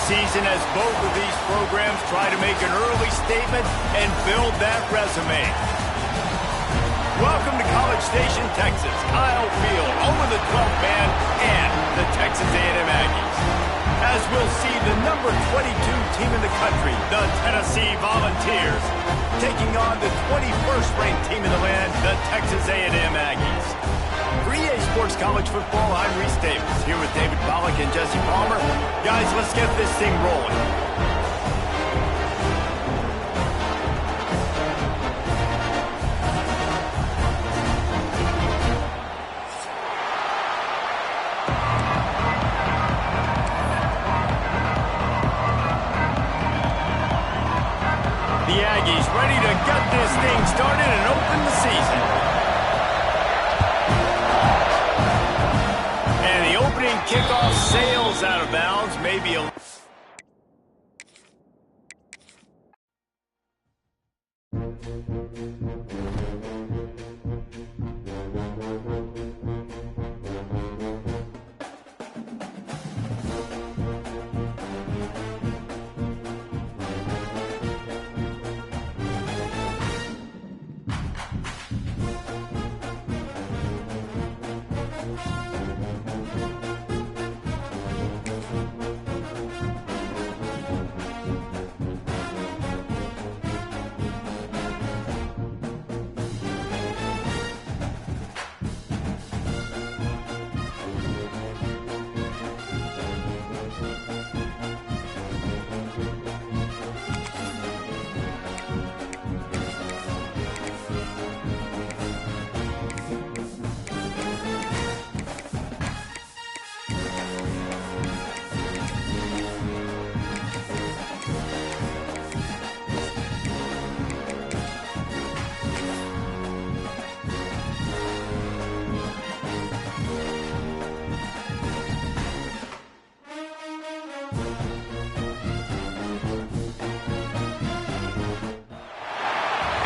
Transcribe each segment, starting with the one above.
season as both of these programs try to make an early statement and build that resume. Welcome to College Station, Texas. Kyle Field, home of the 12th man and the Texas A&M Aggies. As we'll see the number 22 team in the country, the Tennessee Volunteers, taking on the 21st ranked team in the land, the Texas A&M Aggies. For EA Sports College Football, I'm Reese Davis, here with David Pollack and Jesse Palmer. Guys, let's get this thing rolling. The Aggies ready to get this thing started and open the season. And the opening kickoff sails out of bounds, maybe a...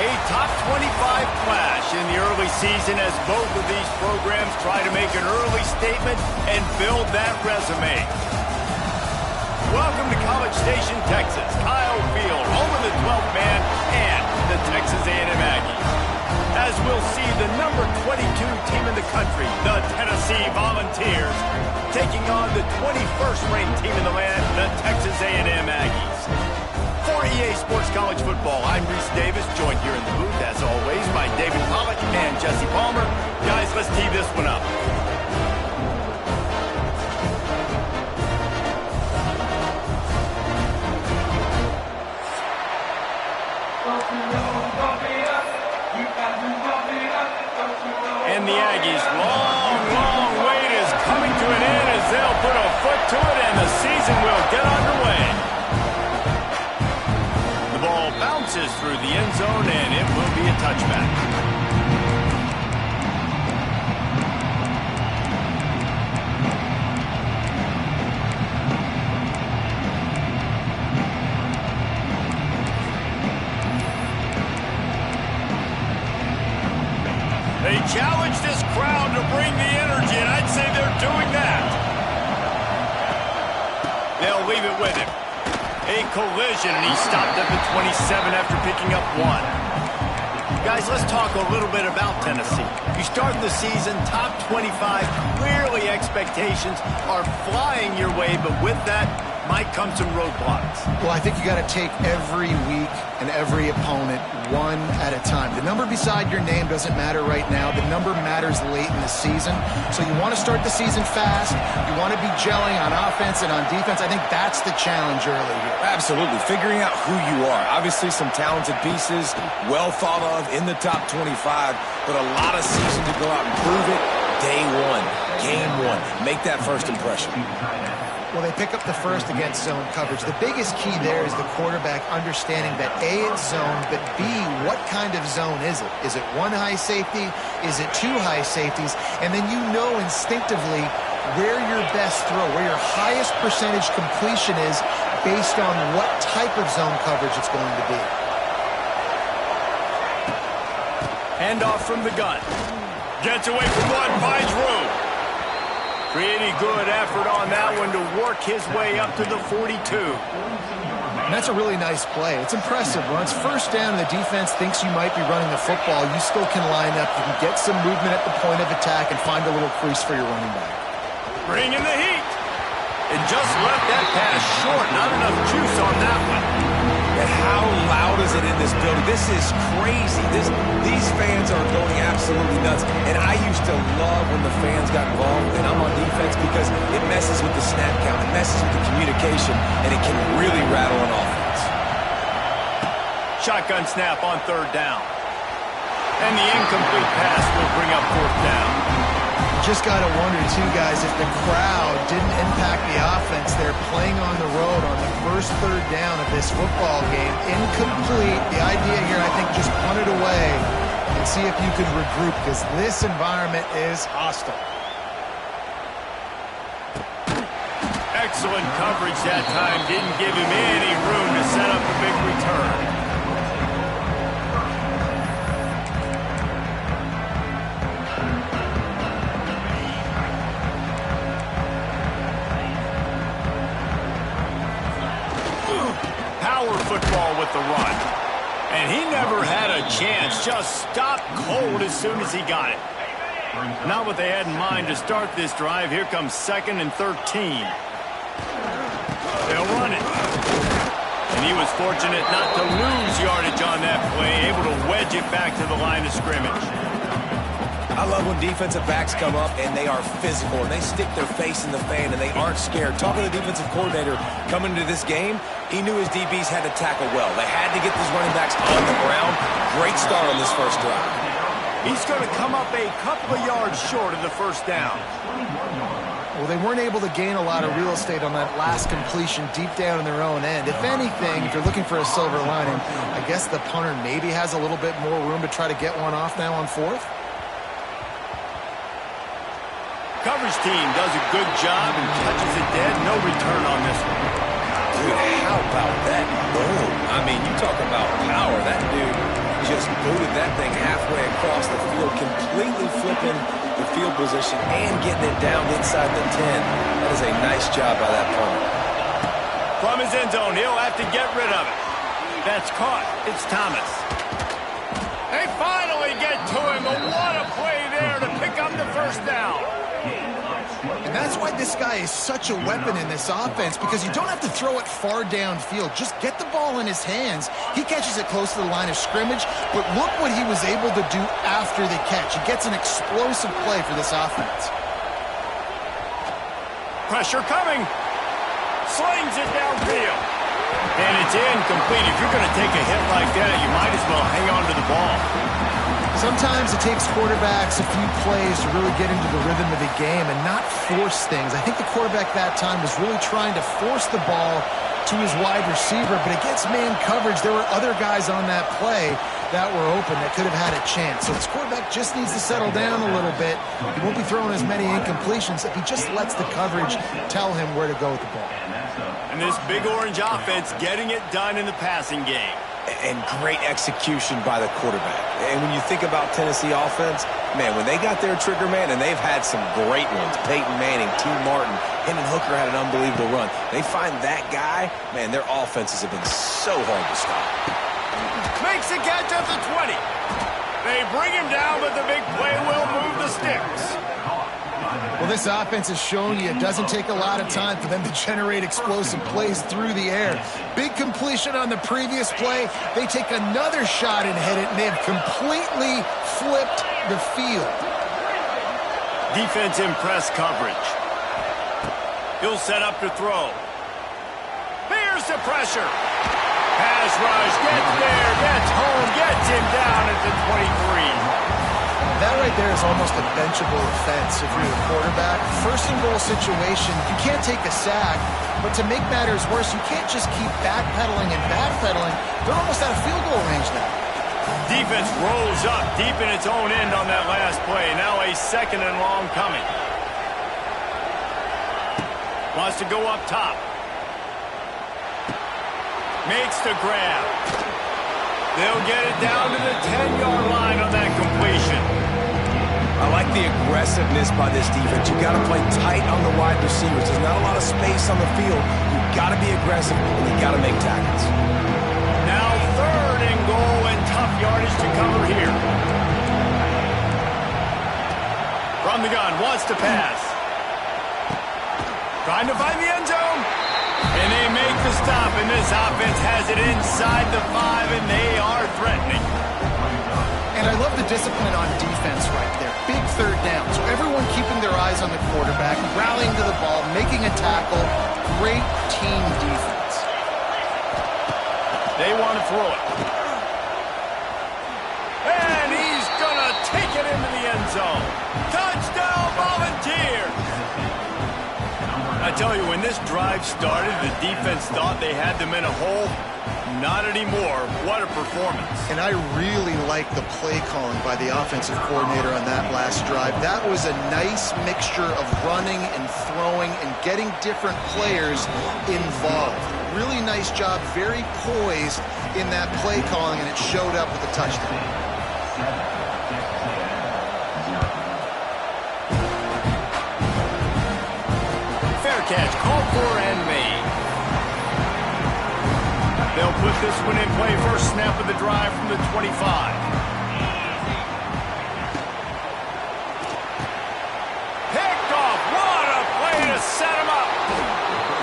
A top 25 clash in the early season as both of these programs try to make an early statement and build that resume. Welcome to College Station, Texas. Kyle Field, home of the 12th man and the Texas A&M Aggies. As we'll see the number 22 team in the country, the Tennessee Volunteers, taking on the 21st ranked team in the land, the Texas A&M Aggies. For EA Sports College Football, I'm Reese Davis, joined here in the booth, as always, by David Pollack and Jesse Palmer. Guys, let's tee this one up. And the Aggies' long wait is coming to an end as they'll put a foot to it and the season will get underway. Bounces through the end zone, and it will be a touchback. They challenge this crowd to bring the energy, and I'd say they're doing that. They'll leave it with him. A collision, and he stopped up at 27 after picking up 1. Guys, let's talk a little bit about Tennessee. You start the season top 25. Clearly expectations are flying your way, but with that might come some roadblocks. Well, I think you got to take every week and every opponent one at a time. The number beside your name doesn't matter right now. The number matters late in the season. So you want to start the season fast. You want to be gelling on offense and on defense. I think that's the challenge early here. Absolutely. Figuring out who you are. Obviously some talented pieces, well thought of in the top 25, but a lot of season to go out and prove it. Day one, game one. Make that first impression. Well, they pick up the first against zone coverage. The biggest key there is the quarterback understanding that A, it's zone, but B, what kind of zone is it? Is it one high safety? Is it two high safeties? And then you know instinctively where your best throw, where your highest percentage completion is based on what type of zone coverage it's going to be. Handoff from the gun. Gets away from one, finds room. Pretty good effort on that one to work his way up to the 42. And that's a really nice play. It's impressive. When it's first down and the defense thinks you might be running the football, you still can line up. You can get some movement at the point of attack and find a little crease for your running back. Bring in the heat. And just left that pass short. Not enough juice on that one. And how loud is it in this building? This is crazy. These fans are going absolutely nuts. And I used to love when the fans got involved, and I'm on defense, because it messes with the snap count. It messes with the communication, and it can really rattle an offense. Shotgun snap on third down. And the incomplete pass will bring up fourth down. Just got to wonder, too, guys, if the crowd didn't impact the offense. They're playing on the road on the first third down of this football game. Incomplete. The idea here, I think, just punt it away and see if you can regroup, because this environment is hostile. Excellent coverage that time. Didn't give him any room to set up a big return. Football with the run. And he never had a chance. Just stopped cold as soon as he got it. Not what they had in mind to start this drive. Here comes 2nd and 13. They'll run it. And he was fortunate not to lose yardage on that play, able to wedge it back to the line of scrimmage. I love when defensive backs come up and they are physical and they stick their face in the fan and they aren't scared. Talking to the defensive coordinator coming into this game, he knew his DBs had to tackle well. They had to get these running backs on the ground. Great start on this first drive. He's going to come up a couple of yards short of the first down. Well, they weren't able to gain a lot of real estate on that last completion deep down in their own end. If anything, if you're looking for a silver lining, I guess the punter maybe has a little bit more room to try to get one off now on fourth. Coverage team does a good job and touches it dead. No return on this one. Dude, how about that boom? I mean, you talk about power. That dude just booted that thing halfway across the field, completely flipping the field position and getting it down inside the 10. That is a nice job by that punter. From his end zone, he'll have to get rid of it. That's caught. It's Thomas. They finally get to him. But what a play there to pick up the first down. And that's why this guy is such a weapon in this offense, because you don't have to throw it far downfield. Just get the ball in his hands. He catches it close to the line of scrimmage, but look what he was able to do after the catch. He gets an explosive play for this offense. Pressure coming. Slings it downfield. And it's incomplete. If you're going to take a hit like that, you might as well hang on to the ball. Sometimes it takes quarterbacks a few plays to really get into the rhythm of the game and not force things. I think the quarterback that time was really trying to force the ball to his wide receiver, but against man coverage, there were other guys on that play that were open that could have had a chance. So this quarterback just needs to settle down a little bit. He won't be throwing as many incompletions if he just lets the coverage tell him where to go with the ball. And this big orange offense getting it done in the passing game. And great execution by the quarterback. And when you think about Tennessee offense, man, when they got their trigger man, and they've had some great ones, Peyton Manning, T. Martin, Hendon Hooker had an unbelievable run. They find that guy, man, their offenses have been so hard to stop. Makes the catch at the 20. They bring him down, but the big play will move the sticks. Well, this offense has shown you it doesn't take a lot of time for them to generate explosive plays through the air. Big completion on the previous play. They take another shot and hit it, and they have completely flipped the field. Defense in press coverage. He'll set up to throw. Here's the pressure. Pass rush, gets there, gets home, gets him down at the 23. That right there is almost a benchable offense if you're the quarterback. First and goal situation, you can't take a sack, but to make matters worse, you can't just keep backpedaling and backpedaling. They're almost out of field goal range now. Defense rolls up deep in its own end on that last play. Now a 2nd and long coming. Wants to go up top. Makes the grab. They'll get it down to the 10-yard line on that completion. I like the aggressiveness by this defense. You got to play tight on the wide receivers. There's not a lot of space on the field. You got to be aggressive, and you got to make tackles. Now 3rd and goal and tough yardage to cover here. From the gun, wants to pass. Trying to find the end zone. And they make the stop, and this offense has it inside the 5, and they are threatening. And I love the discipline on defense right there. Big 3rd down. So everyone keeping their eyes on the quarterback, rallying to the ball, making a tackle. Great team defense. They want to throw it. And he's going to take it into the end zone. Touchdown, Volunteers! I tell you, when this drive started, the defense thought they had them in a hole. Not anymore. What a performance. And I really like the play calling by the offensive coordinator on that last drive. That was a nice mixture of running and throwing and getting different players involved. Really nice job, very poised in that play calling, and it showed up with a touchdown. Fair catch, called for and made. They'll put this one in play. First snap of the drive from the 25. Picked off. What a play to set him up.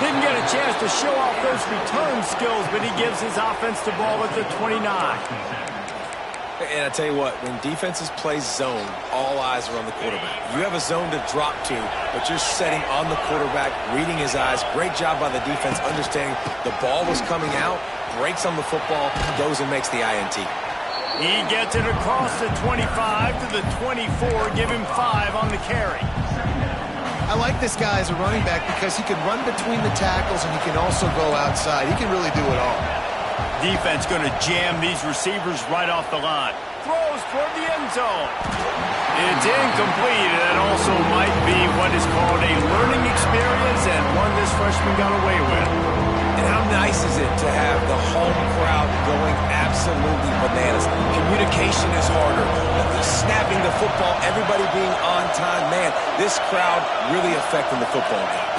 Didn't get a chance to show off those return skills, but he gives his offense the ball at the 29. And I tell you what, when defenses play zone, all eyes are on the quarterback. You have a zone to drop to, but you're setting on the quarterback, reading his eyes. Great job by the defense, understanding the ball was coming out, breaks on the football, goes and makes the INT. He gets it across the 25 to the 24, give him 5 on the carry. I like this guy as a running back because he can run between the tackles and he can also go outside. He can really do it all. Defense going to jam these receivers right off the line. Throws toward the end zone. It's incomplete, and that also might be what is called a learning experience and one this freshman got away with. And how nice is it to have the home crowd going absolutely bananas? Communication is harder. Snapping the football, everybody being on time. Man, this crowd really affecting the football game.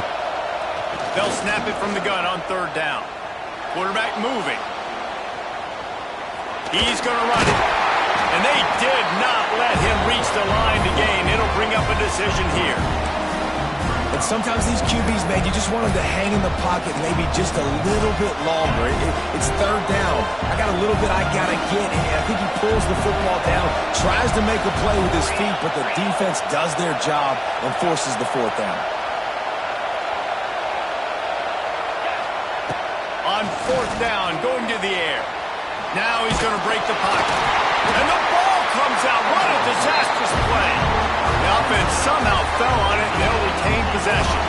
They'll snap it from the gun on 3rd down. Quarterback moving. He's going to run it. And they did not let him reach the line to gain. It'll bring up a decision here. And sometimes these QBs, man, you just want them to hang in the pocket maybe just a little bit longer. It's 3rd down. I got a little bit I got to get. And I think he pulls the football down, tries to make a play with his feet, but the defense does their job and forces the 4th down. On 4th down, going to the air. Now he's going to break the pocket. And the ball comes out. What a disastrous play. The offense somehow fell on it, and they'll retain possession.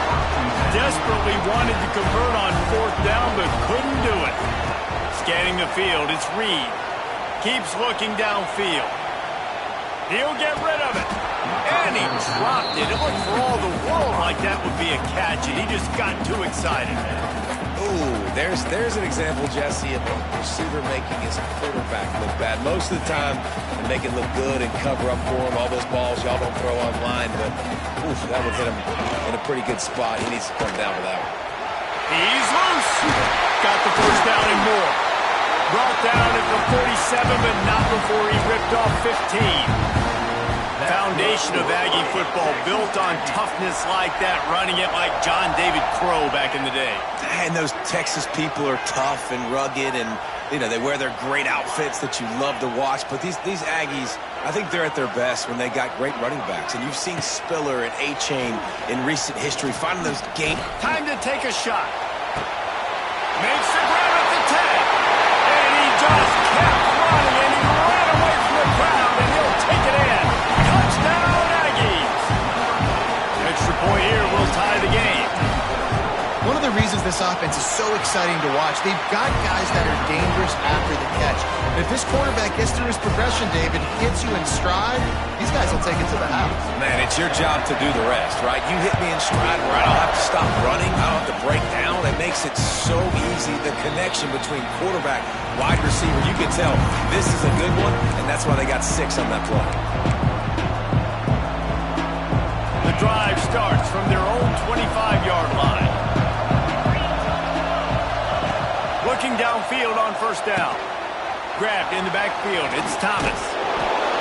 Desperately wanted to convert on 4th down, but couldn't do it. Scanning the field, it's Reed. Keeps looking downfield. He'll get rid of it. And he dropped it. It looked for all the world like that would be a catch, and he just got too excited. Ooh, there's an example, Jesse, of a receiver making his quarterback look bad. Most of the time, they make it look good and cover up for him. All those balls y'all don't throw online, but oof, that would hit him in a pretty good spot. He needs to come down with that one. He's loose. Got the 1st down and more. Brought down at the 37, but not before he ripped off 15. Foundation of Aggie football built on toughness like that, running it like John David Crow back in the day. And those Texas people are tough and rugged, and you know they wear their great outfits that you love to watch. But these Aggies, I think they're at their best when they got great running backs. And you've seen Spiller and A-Chain in recent history finding those games. Time to take a shot. Makes the grab at the 10. And he just kept running, and he ran away from the crowd, and he'll take it in. Touchdown, Aggies! Extra point here will tie the game. One of the reasons this offense is so exciting to watch, they've got guys that are dangerous after the catch. And if this quarterback gets through his progression, David, hits you in stride, these guys will take it to the house. Man, it's your job to do the rest, right? You hit me in stride where I don't have to stop running, I don't have to break down. It makes it so easy, the connection between quarterback, wide receiver. You can tell this is a good one, and that's why they got 6 on that play. drive starts from their own 25-yard line. Looking downfield on first down. Grabbed in the backfield. It's Thomas.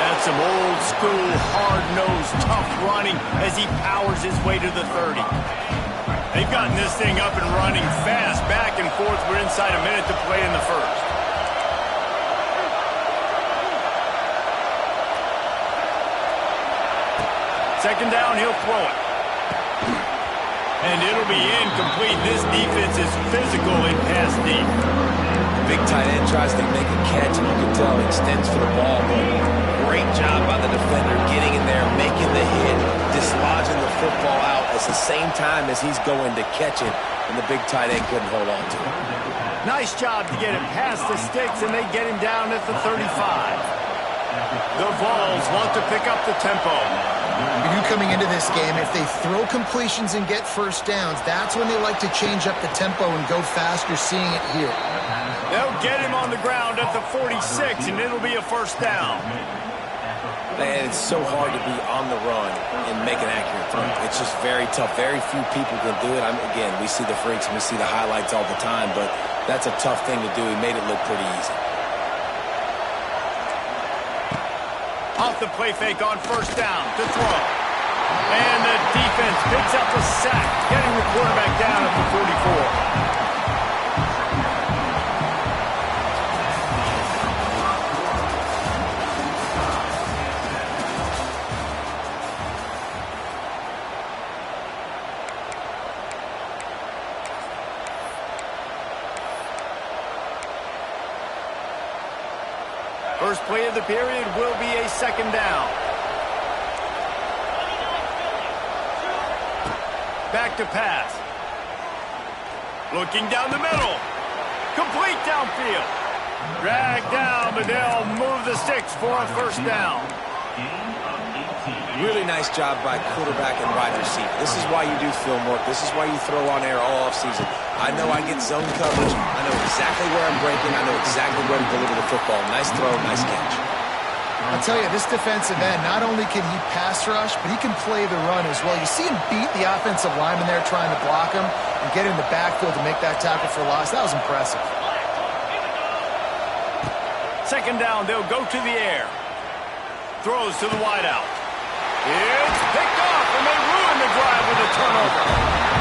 That's some old-school, hard-nosed, tough running as he powers his way to the 30. They've gotten this thing up and running fast, back and forth. We're inside a minute to play in the first. Second down, he'll throw it. And it'll be incomplete. This defense is physical in pass deep. Big tight end tries to make a catch, and you can tell he extends for the ball, but great job by the defender getting in there, making the hit, dislodging the football out at the same time as he's going to catch it, and the big tight end couldn't hold on to it. Nice job to get him past the sticks, and they get him down at the 35. The Vols want to pick up the tempo. You knew coming into this game, if they throw completions and get first downs, that's when they like to change up the tempo and go fast. You're seeing it here. They'll get him on the ground at the 46, and it'll be a first down. And it's so hard to be on the run and make an accurate throw. It's just very tough. Very few people can do it. Again, we see the freaks and we see the highlights all the time, but that's a tough thing to do. He made it look pretty easy. Off the play fake on first down to throw. And the defense picks up a sack, getting the quarterback down at the 44. First play of the period will be a second down. Back to pass. Looking down the middle. Complete downfield. Dragged down, but they'll move the sticks for a first down. Really nice job by quarterback and wide receiver. This is why you do film work. This is why you throw on air all offseason. I know I get zone coverage. I know exactly where I'm breaking. I know exactly where to deliver the football. Nice throw, nice catch. I'll tell you, this defensive end, not only can he pass rush, but he can play the run as well. You see him beat the offensive lineman there trying to block him and get in the backfield to make that tackle for loss. That was impressive. Second down, they'll go to the air. Throws to the wideout. It's picked off, and they ruin the drive with a turnover.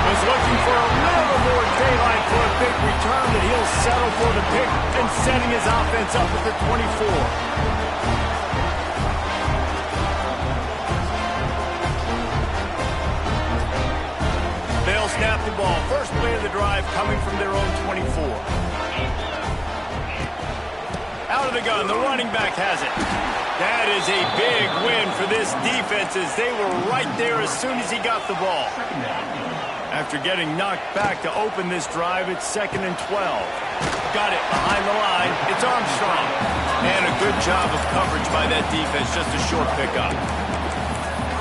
Was looking for a little more daylight for a big return, but he'll settle for the pick and setting his offense up at the 24. They'll snap the ball. First play of the drive coming from their own 24. Out of the gun, the running back has it. That is a big win for this defense as they were right there as soon as he got the ball. After getting knocked back to open this drive, it's 2nd and 12. Got it behind the line. It's Armstrong. And a good job of coverage by that defense. Just a short pickup.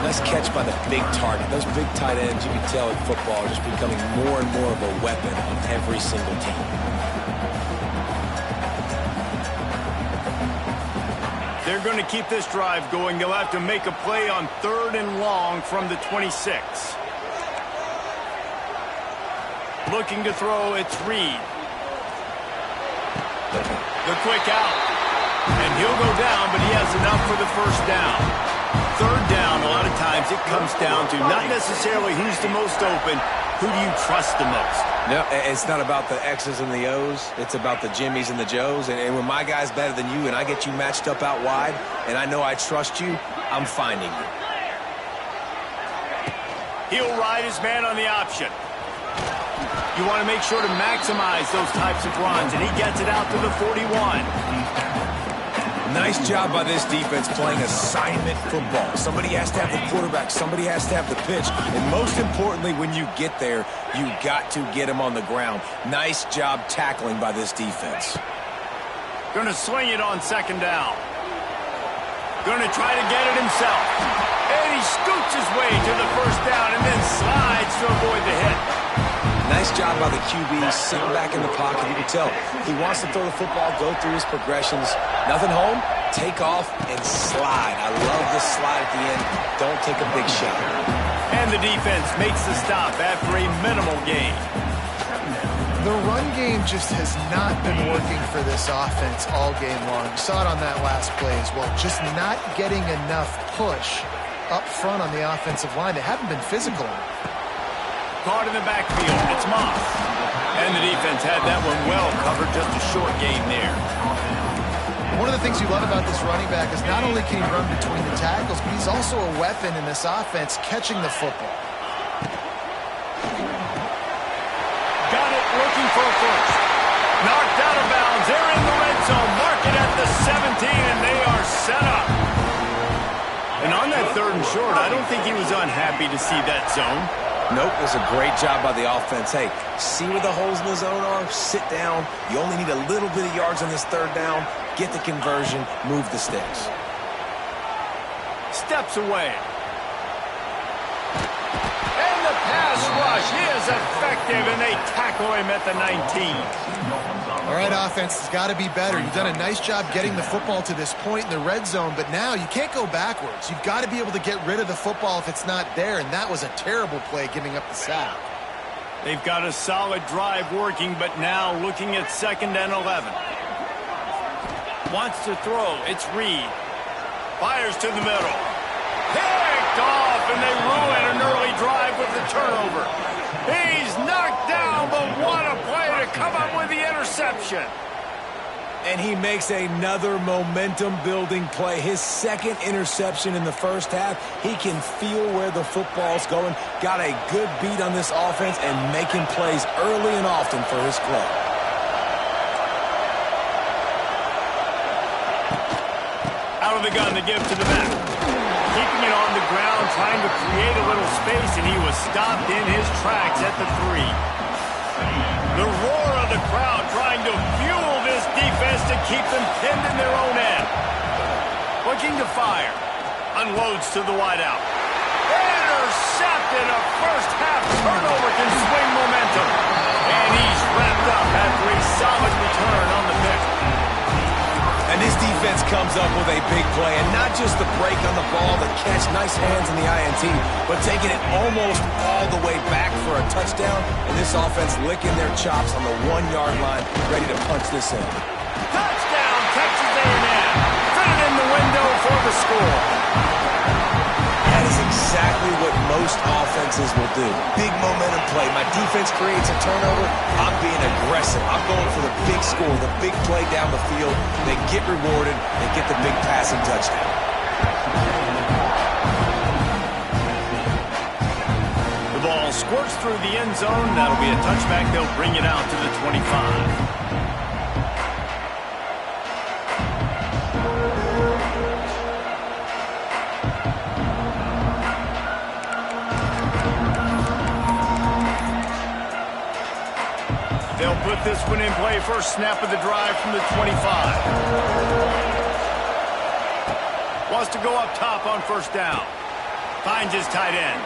Nice catch by the big target. Those big tight ends, you can tell in football, are just becoming more and more of a weapon on every single team. They're going to keep this drive going. They'll have to make a play on 3rd and long from the 26. Looking to throw, it's Reed. The quick out. And he'll go down, but he has enough for the first down. 3rd down, a lot of times it comes down to not necessarily who's the most open, who do you trust the most? No, it's not about the X's and the O's. It's about the Jimmys and the Joes. And when my guy's better than you and I get you matched up out wide and I know I trust you, I'm finding you. He'll ride his man on the option. You want to make sure to maximize those types of runs, and he gets it out to the 41. Nice job by this defense playing assignment football. Somebody has to have the quarterback. Somebody has to have the pitch. And most importantly, when you get there, you got to get him on the ground. Nice job tackling by this defense. Going to swing it on 2nd down. Going to try to get it himself. And he scoots his way to the first down and then slides to avoid the hit. Nice job by the QB, sitting back in the pocket. You can tell he wants to throw the football, go through his progressions. Nothing home, take off, and slide. I love the slide at the end. Don't take a big shot. And the defense makes the stop after a minimal gain. The run game just has not been working for this offense all game long. You saw it on that last play as well. Just not getting enough push up front on the offensive line. They haven't been physical enough. Caught in the backfield. It's Moss. And the defense had that one well covered. Just a short gain there. One of the things you love about this running back is not only can he run between the tackles, but he's also a weapon in this offense catching the football. Got it, looking for a first. Knocked out of bounds. They're in the red zone. Mark it at the 17, and they are set up. And on that 3rd and short, I don't think he was unhappy to see that zone. Nope, it was a great job by the offense. Hey, see where the holes in the zone are? Sit down. You only need a little bit of yards on this 3rd down. Get the conversion. Move the sticks. Steps away. And the pass rush is effective, and they tackle him at the 19. All right, offense has got to be better. You've done a nice job getting the football to this point in the red zone, but now you can't go backwards. You've got to be able to get rid of the football if it's not there, and that was a terrible play giving up the sack. They've got a solid drive working, but now looking at 2nd and 11. Wants to throw. It's Reed. Fires to the middle. Picked off, and they ruin an early drive with the turnover. He's knocked down, but what a play to come up with the interception. And he makes another momentum-building play. His 2nd interception in the first half. He can feel where the football's going. Got a good beat on this offense and making plays early and often for his club. Out of the gun to give to the back. Keeping it on the ground, trying to create a little space, and he was stopped in his tracks at the 3. The roar of the crowd trying to fuel this defense to keep them pinned in their own end. Looking to fire. Unloads to the wideout. Intercepted. A first-half turnover can swing momentum. And he's wrapped up after a solid return on the pick. And this defense comes up with a big play, and not just the break on the ball, the catch, nice hands in the INT, but taking it almost all the way back for a touchdown, and this offense licking their chops on the 1-yard line, ready to punch this in. Touchdown, Texas A&M. Fitted in the window for the score. That is exactly what most offenses will do. Big momentum play. My defense creates a turnover. I'm being aggressive. I'm going for the big score, the big play down the field. They get rewarded. They get the big passing touchdown. The ball squirts through the end zone. That'll be a touchback. They'll bring it out to the 25. They'll put this one in play. First snap of the drive from the 25. Wants to go up top on 1st down. Finds his tight end.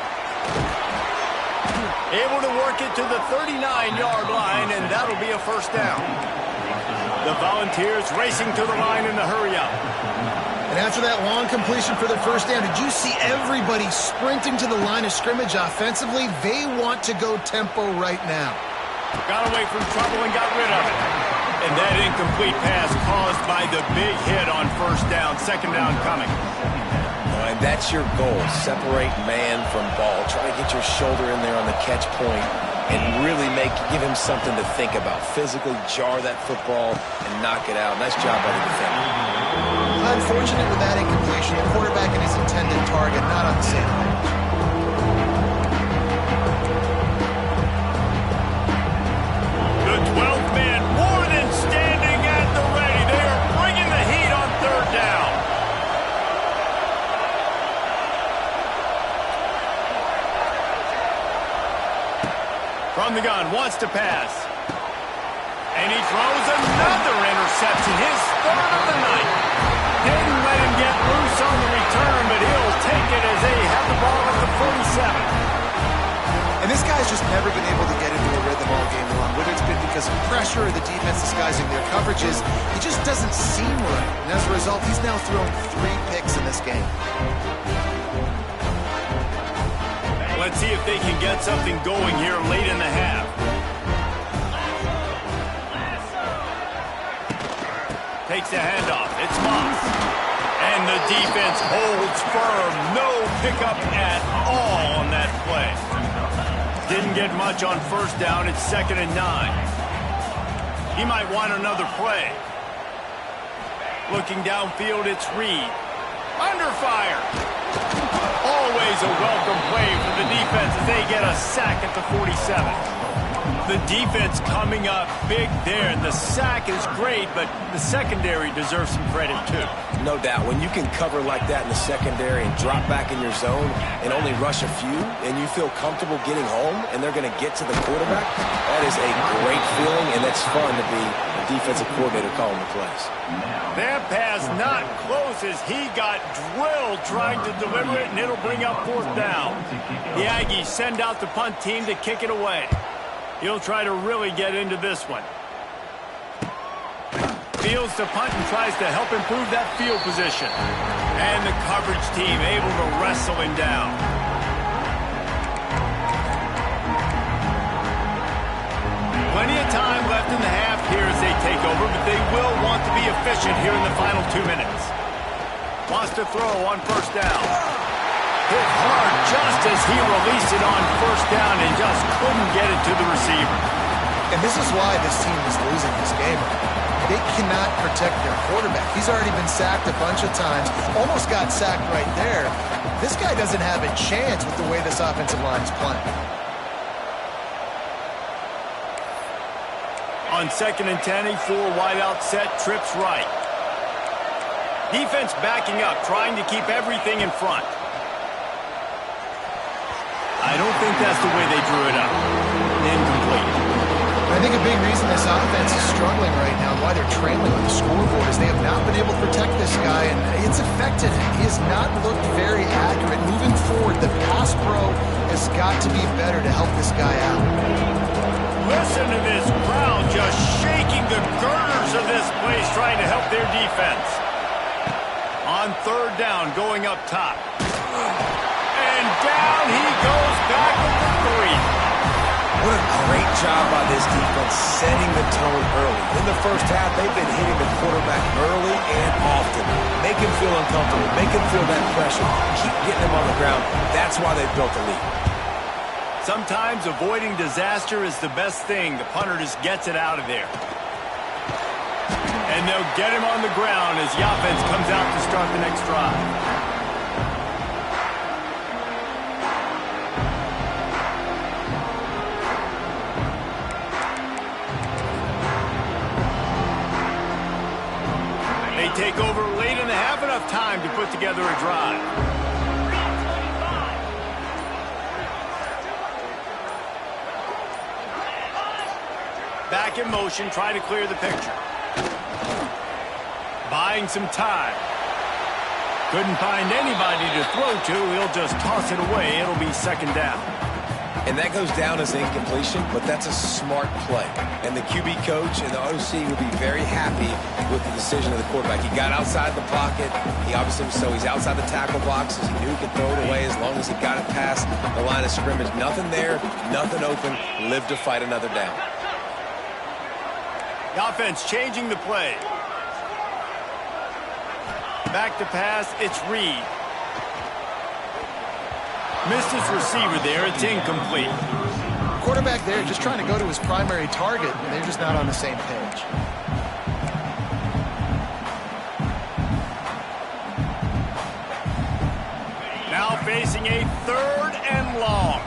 Able to work it to the 39-yard line, and that'll be a 1st down. The Volunteers racing to the line in the hurry-up. And after that long completion for the 1st down, did you see everybody sprinting to the line of scrimmage offensively? They want to go tempo right now. Got away from trouble and got rid of it. And that incomplete pass caused by the big hit on 1st down. 2nd down coming. And that's your goal. Separate man from ball. Try to get your shoulder in there on the catch point and really give him something to think about. Physically jar that football and knock it out. Nice job by the defender. Unfortunate with that incompletion. The quarterback and his intended target not on the same page. The 12th man more than standing at the ready. They are bringing the heat on 3rd down. From the gun, wants to pass. And he throws another interception, his 3rd of the night. Didn't let him get loose on the return, but he'll take it as they have the ball at the 47. And this guy's just never been able to get into a rhythm all game long. Whether it's been because of pressure or the defense disguising their coverages, he just doesn't seem right. And as a result, he's now thrown 3 picks in this game. Let's see if they can get something going here late in the half. Takes the handoff. It's Moss. And the defense holds firm. No pickup at all on that play. Didn't get much on first down. It's 2nd and 9. He might want another play. Looking downfield, it's Reed. Under fire. Always a welcome play for the defense as they get a sack at the 47. The defense coming up big there, and the sack is great, but the secondary deserves some credit too. No doubt. When you can cover like that in the secondary and drop back in your zone and only rush a few, and you feel comfortable getting home, and they're going to get to the quarterback, that is a great feeling, and that's fun to be a defensive coordinator calling the plays. That pass not close as he got drilled trying to deliver it, and it'll bring up 4th down. The Aggies send out the punt team to kick it away. He'll try to really get into this one. Fields the punt and tries to help improve that field position. And the coverage team able to wrestle him down. Plenty of time left in the half here as they take over, but they will want to be efficient here in the final 2 minutes. Wants to throw on first down. Hit hard just as he released it on first down and just couldn't get it to the receiver. And this is why this team is losing this game. They cannot protect their quarterback. He's already been sacked a bunch of times, almost got sacked right there. This guy doesn't have a chance with the way this offensive line is playing. On 2nd and 10, a 4 wideout set, trips right. Defense backing up, trying to keep everything in front. I don't think that's the way they drew it up. Incomplete. I think a big reason this offense is struggling right now, why they're trailing on the scoreboard, is they have not been able to protect this guy, and it's affected him. He has not looked very accurate. Moving forward, the pass pro has got to be better to help this guy out. Listen to this crowd just shaking the girders of this place, trying to help their defense. On 3rd down, going up top. And down he goes back with the 3. What a great job by this defense setting the tone early. In the first half, they've been hitting the quarterback early and often. Make him feel uncomfortable. Make him feel that pressure. Keep getting him on the ground. That's why they've built the lead. Sometimes avoiding disaster is the best thing. The punter just gets it out of there. And they'll get him on the ground as the offense comes out to start the next drive. Take over late in the half, enough time to put together a drive. Back in motion, trying to clear the picture. Buying some time. Couldn't find anybody to throw to. He'll just toss it away. It'll be 2nd down. And that goes down as incompletion, but that's a smart play. And the QB coach and the OC will be very happy with the decision of the quarterback. He got outside the pocket. He obviously, so he's outside the tackle boxes. He knew he could throw it away as long as he got it past the line of scrimmage. Nothing there, nothing open. Live to fight another down. The offense changing the play. Back to pass, it's Reed. Missed his receiver there. It's incomplete. Quarterback there just trying to go to his primary target, and they're just not on the same page. Now facing a 3rd and long.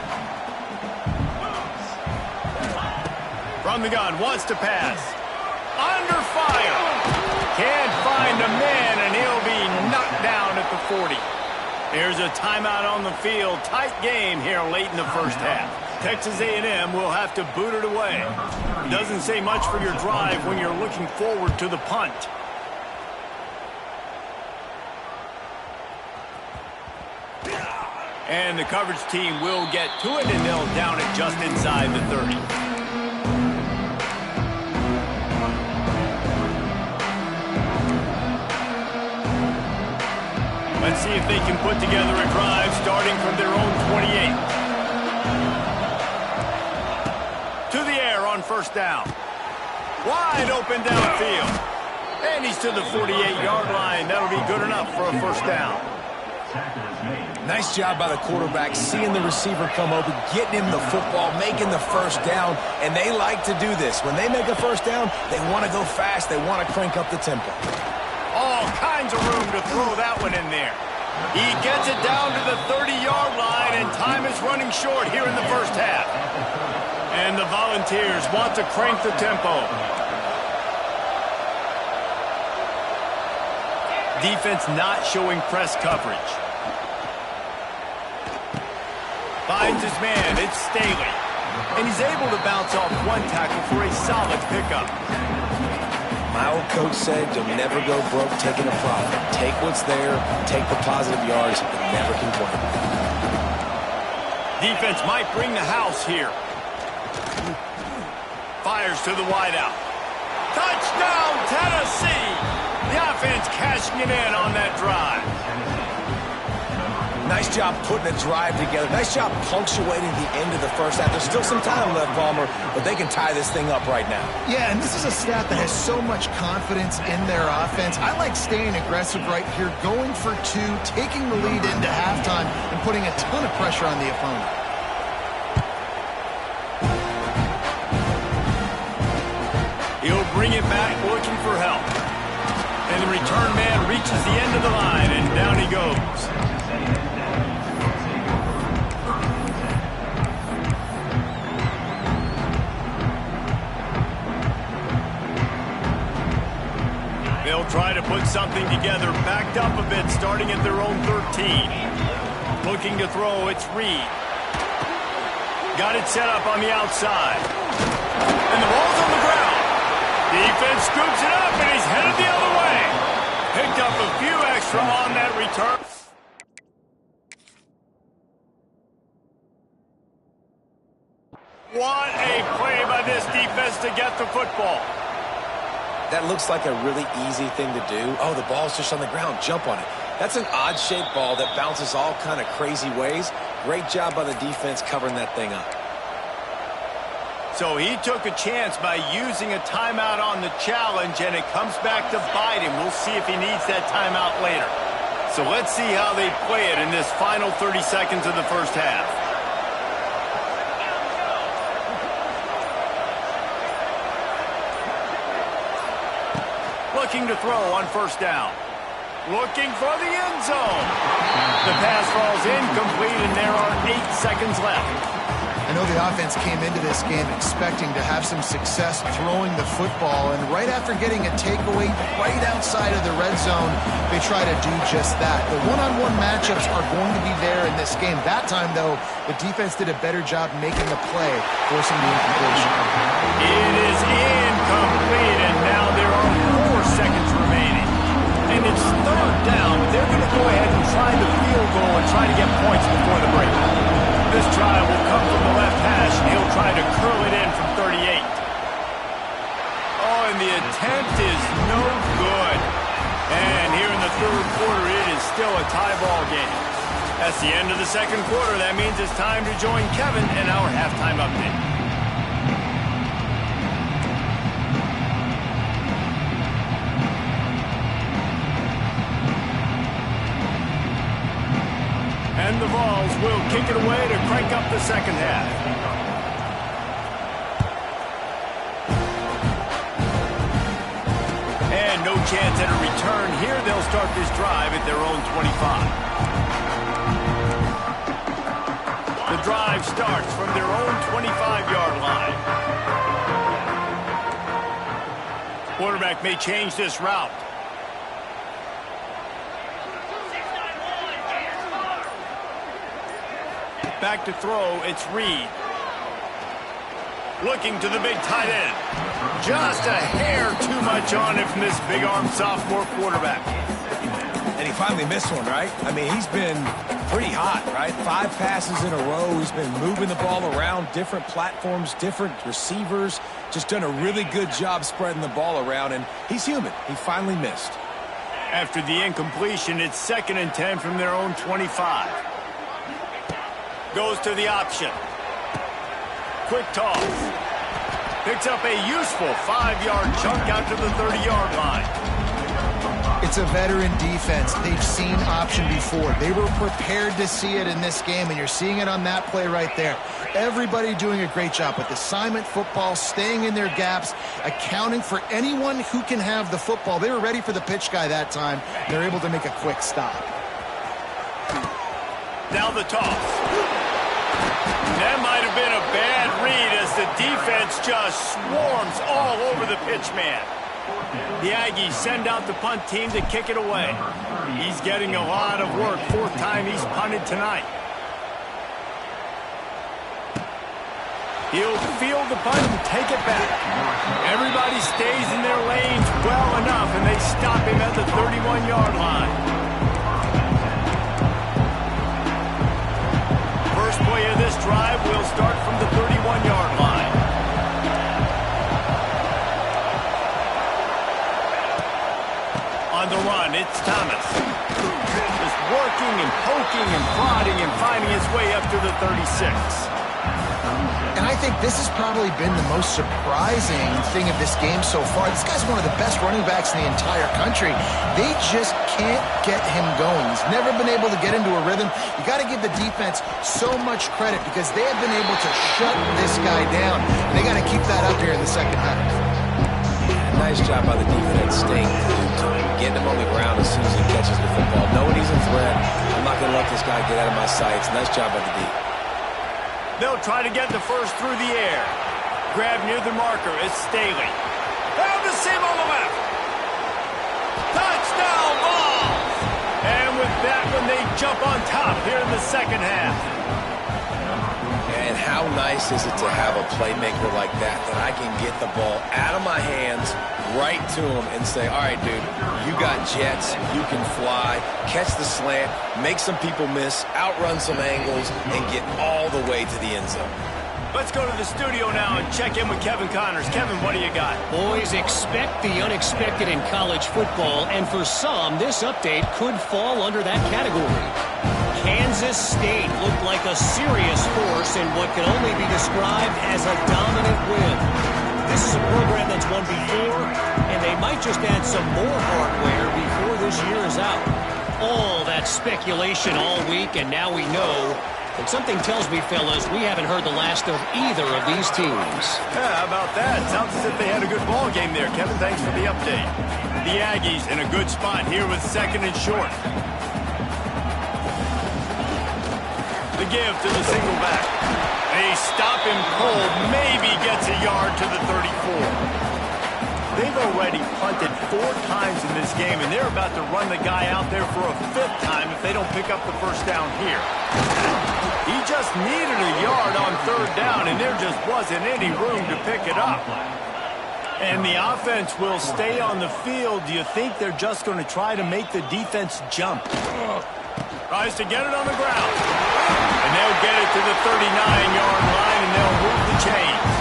From the gun, wants to pass. Under fire. Can't find a man, and he'll be knocked down at the 40. There's a timeout on the field. Tight game here late in the first half. Texas A&M will have to boot it away. Doesn't say much for your drive when you're looking forward to the punt. And the coverage team will get to it, and they'll down it just inside the 30. Let's see if they can put together a drive starting from their own 28. first down. Wide open downfield. And he's to the 48-yard line. That'll be good enough for a first down. Nice job by the quarterback, seeing the receiver come open, getting him the football, making the first down, and they like to do this. When they make a first down, they want to go fast. They want to crank up the tempo. All kinds of room to throw that one in there. He gets it down to the 30-yard line, and time is running short here in the first half. And the Volunteers want to crank the tempo. Defense not showing press coverage. Finds his man, it's Staley. And he's able to bounce off one tackle for a solid pickup. My old coach said you'll never go broke taking a profit. Take what's there, take the positive yards, and never complain. Defense might bring the house here. Fires to the wideout. Touchdown, Tennessee! The offense cashing it in on that drive. Nice job putting a drive together. Nice job punctuating the end of the first half. There's still some time left, Palmer, but they can tie this thing up right now. Yeah, and this is a staff that has so much confidence in their offense. I like staying aggressive right here, going for two, taking the lead into halftime, and putting a ton of pressure on the opponent. He'll bring it back, looking for help. And the return man reaches the end of the line, and down he goes. They'll try to put something together, backed up a bit, starting at their own 13. Looking to throw, it's Reed. Got it set up on the outside. And the ball's on the ground. Defense scoops it up, and he's headed the other way. Picked up a few extra on that return. What a play by this defense to get the football. That looks like a really easy thing to do. Oh, the ball's just on the ground. Jump on it. That's an odd-shaped ball that bounces all kind of crazy ways. Great job by the defense covering that thing up. So he took a chance by using a timeout on the challenge, and it comes back to bite him. We'll see if he needs that timeout later. So let's see how they play it in this final 30 seconds of the first half. Looking to throw on first down. Looking for the end zone. The pass falls incomplete, and there are 8 seconds left. I know the offense came into this game expecting to have some success throwing the football, and right after getting a takeaway right outside of the red zone, they try to do just that. The one-on-one matchups are going to be there in this game. That time, though, the defense did a better job making the play, forcing the incompletion. It is incomplete, and now there are 4 seconds remaining. And it's third down, but they're going to go ahead and try the field goal and try to get points before the break. This try will come from the left hash, and he'll try to curl it in from 38. Oh, and the attempt is no good. And here in the third quarter, it is still a tie ball game. That's the end of the second quarter. That means it's time to join Kevin in our halftime update. And the Vols will kick it away to crank up the second half. And no chance at a return here. They'll start this drive at their own 25. The drive starts from their own 25-yard line. Quarterback may change this route. Back to throw, it's Reed. Looking to the big tight end. Just a hair too much on it from this big-armed sophomore quarterback. And he finally missed one, right? I mean, he's been pretty hot, right? 5 passes in a row. He's been moving the ball around, different platforms, different receivers. Just done a really good job spreading the ball around, and he's human. He finally missed. After the incompletion, it's 2nd and 10 from their own 25. Goes to the option. Quick toss. Picks up a useful 5-yard chunk out to the 30-yard line. It's a veteran defense. They've seen option before. They were prepared to see it in this game, and you're seeing it on that play right there. Everybody doing a great job with assignment football, staying in their gaps, accounting for anyone who can have the football. They were ready for the pitch guy that time. They're able to make a quick stop. Now the toss. That might have been a bad read as the defense just swarms all over the pitch man. The Aggies send out the punt team to kick it away. He's getting a lot of work. 4th time he's punted tonight. He'll field the punt and take it back. Everybody stays in their lanes well enough, and they stop him at the 31-yard line. First play of this drive will start from the 31-yard line. On the run, it's Thomas. Just working and poking and prodding and finding his way up to the 36. And I think this has probably been the most surprising thing of this game so far. This guy's one of the best running backs in the entire country. They just can't get him going. He's never been able to get into a rhythm. You got to give the defense so much credit because they have been able to shut this guy down. And they got to keep that up here in the second half. Nice job by the defense staying glued to him, getting him on the ground as soon as he catches the football. Knowing he's a threat, I'm not going to let this guy get out of my sights. Nice job by the D. They'll try to get the first through the air. Grab near the marker is Staley. Found the seam on the left. Touchdown ball! And with that one, they jump on top here in the second half. And how nice is it to have a playmaker like that I can get the ball out of my hands right to him and say, all right, dude, you got jets, you can fly, catch the slant, make some people miss, outrun some angles, and get all the way to the end zone. Let's go to the studio now and check in with Kevin Connors. Kevin, what do you got? Boys, expect the unexpected in college football, and for some, this update could fall under that category. Kansas State looked like a serious force in what can only be described as a dominant win. This is a program that's won before, and they might just add some more hardware before this year is out. All that speculation all week, and now we know. But something tells me, fellas, we haven't heard the last of either of these teams. Yeah, how about that? Sounds as if they had a good ball game there. Kevin, thanks for the update. The Aggies in a good spot here with 2nd and short. The give to the single back. They stop him cold, maybe gets a yard to the 34. They've already punted 4 times in this game, and they're about to run the guy out there for a 5th time if they don't pick up the first down here. He just needed a yard on 3rd down, and there just wasn't any room to pick it up. And the offense will stay on the field. Do you think they're just going to try to make the defense jump? Tries to get it on the ground. And they'll get it to the 39-yard line, and they'll move the chains.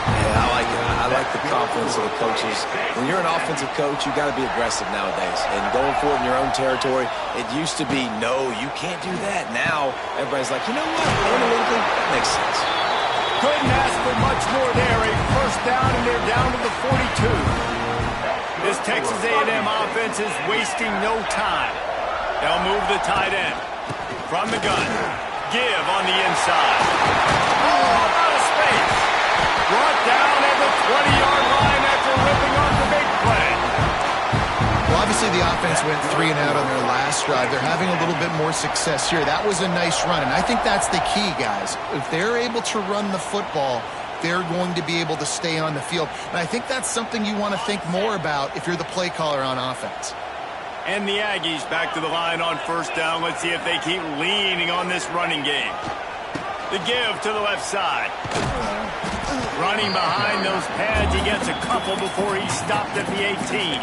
Yeah, I like it. I like the confidence of the coaches. When you're an offensive coach, you got to be aggressive nowadays. And going forward in your own territory, it used to be, no, you can't do that. Now, everybody's like, you know what? Analytically, that makes sense. Couldn't ask for much more there. A first down, and they're down to the 42. This Texas A&M offense is wasting no time. They'll move the tight end. From the gun. Give on the inside. Oh, out of space. Brought down at the 20-yard line after ripping off the big play. Well, obviously the offense went 3 and out on their last drive. They're having a little bit more success here. That was a nice run, and I think that's the key, guys. If they're able to run the football, they're going to be able to stay on the field. And I think that's something you want to think more about if you're the play caller on offense. And the Aggies back to the line on first down. Let's see if they keep leaning on this running game. The give to the left side. Running behind those pads, he gets a couple before he's stopped at the 18.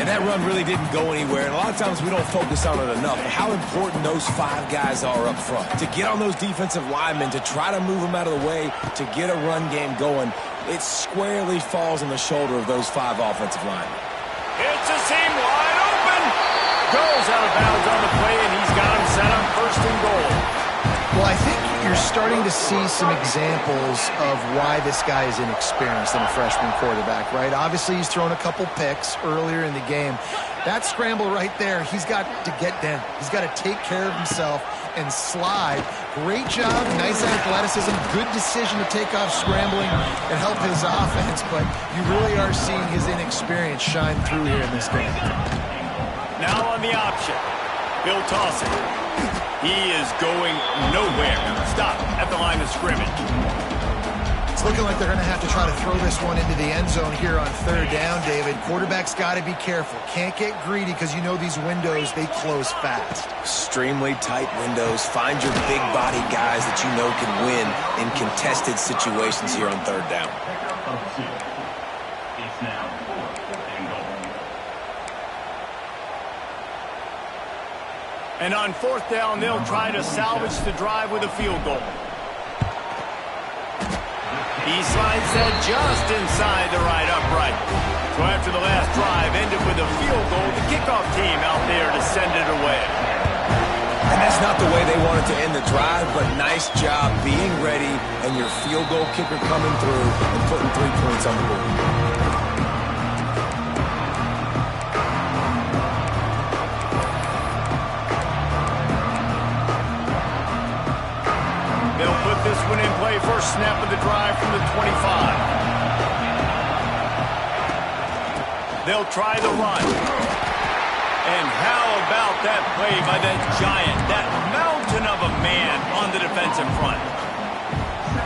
And that run really didn't go anywhere. And a lot of times we don't focus on it enough. But how important those 5 guys are up front. To get on those defensive linemen, to try to move them out of the way, to get a run game going, it squarely falls on the shoulder of those 5 offensive linemen. It's a seam wide open. Goes out of bounds on the play, and he's got him set up 1st and goal. Well, I think you're starting to see some examples of why this guy is inexperienced in a freshman quarterback, right? Obviously, he's thrown a couple picks earlier in the game. That scramble right there, he's got to get down. He's got to take care of himself and slide. Great job, nice athleticism, good decision to take off scrambling and help his offense, but you really are seeing his inexperience shine through here in this game. Now on the option, he'll toss it. He is going nowhere. Stop at the line of scrimmage. It's looking like they're going to have to try to throw this one into the end zone here on third down, David. Quarterback's got to be careful. Can't get greedy because you know these windows, they close fast. Extremely tight windows. Find your big body guys that you know can win in contested situations here on third down. And on fourth down, they'll try to salvage the drive with a field goal. He slides that just inside the right upright. So after the last drive ended with a field goal, the kickoff team out there to send it away. And that's not the way they wanted to end the drive, but nice job being ready and your field goal kicker coming through and putting 3 points on the board. They'll put this one in play. First snap of the drive from the 25. They'll try the run. And how about that play by that giant, that mountain of a man on the defensive front?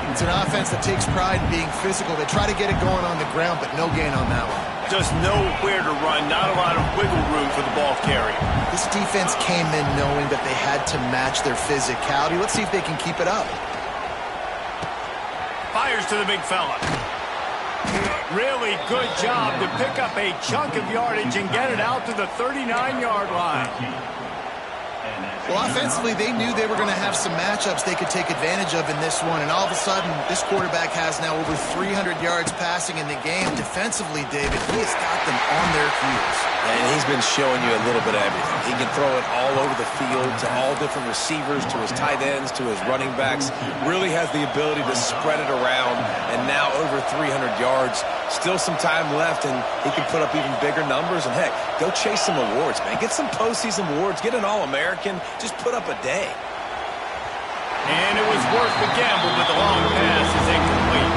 It's an offense that takes pride in being physical. They try to get it going on the ground, but no gain on that one. Just nowhere to run, not a lot of wiggle room for the ball carrier. This defense came in knowing that they had to match their physicality. Let's see if they can keep it up. Fires to the big fella. Really good job to pick up a chunk of yardage and get it out to the 39-yard line. Well, offensively, they knew they were going to have some matchups they could take advantage of in this one, and all of a sudden, this quarterback has now over 300 yards passing in the game. Defensively, David, he has got them on their heels. And he's been showing you a little bit of everything. He can throw it all over the field to all different receivers, to his tight ends, to his running backs. Really has the ability to spread it around, and now over 300 yards. Still some time left, and he can put up even bigger numbers. And, heck, go chase some awards, man. Get some postseason awards. Get an All-American. Just put up a day. And it was worth the gamble, but the long pass is incomplete.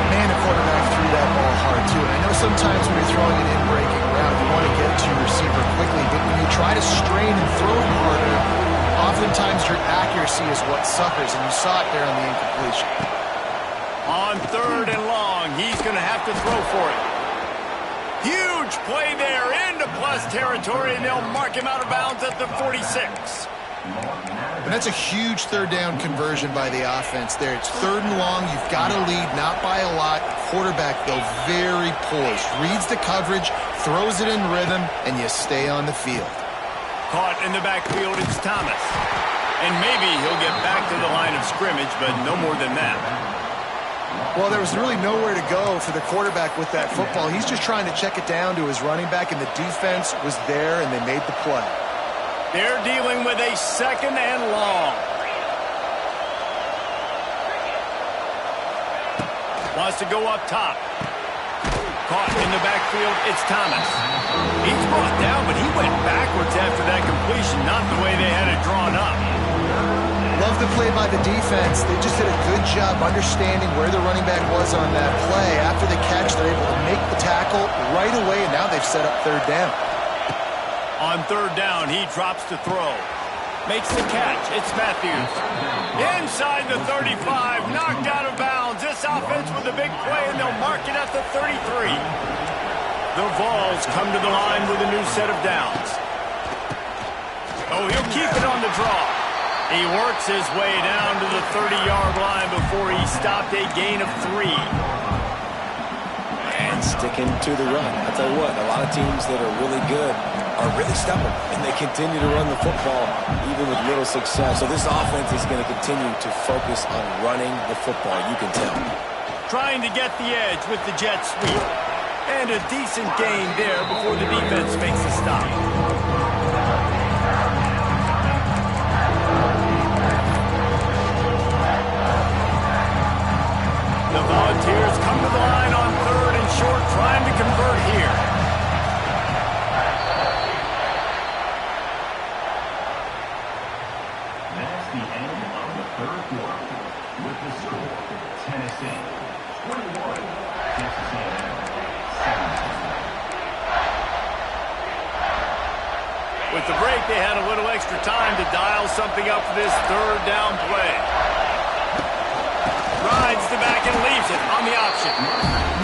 Man, the quarterback threw that ball hard, too. And I know sometimes when you're throwing an in-breaking route, you want to get it to your receiver quickly. But when you try to strain and throw it harder, oftentimes your accuracy is what suffers. And you saw it there on the incompletion. On third and long, he's going to have to throw for it. Huge play there into plus territory, and they'll mark him out of bounds at the 46. And that's a huge third down conversion by the offense there. It's third and long. You've got to lead, not by a lot. Quarterback, though, very poised. Reads the coverage, throws it in rhythm, and you stay on the field. Caught in the backfield, it's Thomas. And maybe he'll get back to the line of scrimmage, but no more than that. Well, there was really nowhere to go for the quarterback with that football. He's just trying to check it down to his running back, and the defense was there, and they made the play. They're dealing with a second and long. Wants to go up top. Caught in the backfield, it's Thomas. He's brought down, but he went backwards after that completion, not the way they had it drawn up. Love the play by the defense. They just did a good job understanding where the running back was on that play. After the catch, they're able to make the tackle right away, and now they've set up third down. On third down, he drops to throw. Makes the catch. It's Matthews. Inside the 35, knocked out of bounds. This offense with a big play, and they'll mark it at the 33. The Vols come to the line with a new set of downs. Oh, he'll keep it on the draw. He works his way down to the 30-yard line before he stopped a gain of 3. And sticking to the run. I'll tell you what, a lot of teams that are really good are really stubborn, and they continue to run the football even with little success. So this offense is going to continue to focus on running the football, you can tell. Trying to get the edge with the jet sweep. And a decent gain there before the defense makes a stop. here has come to the line on 3rd and short, trying to convert here. That's the end of the 3rd quarter. With the score, Tennessee 21, Texas A&M 17. With the break, they had a little extra time to dial something up for this 3rd down play. Rides the back and leaves it on the option.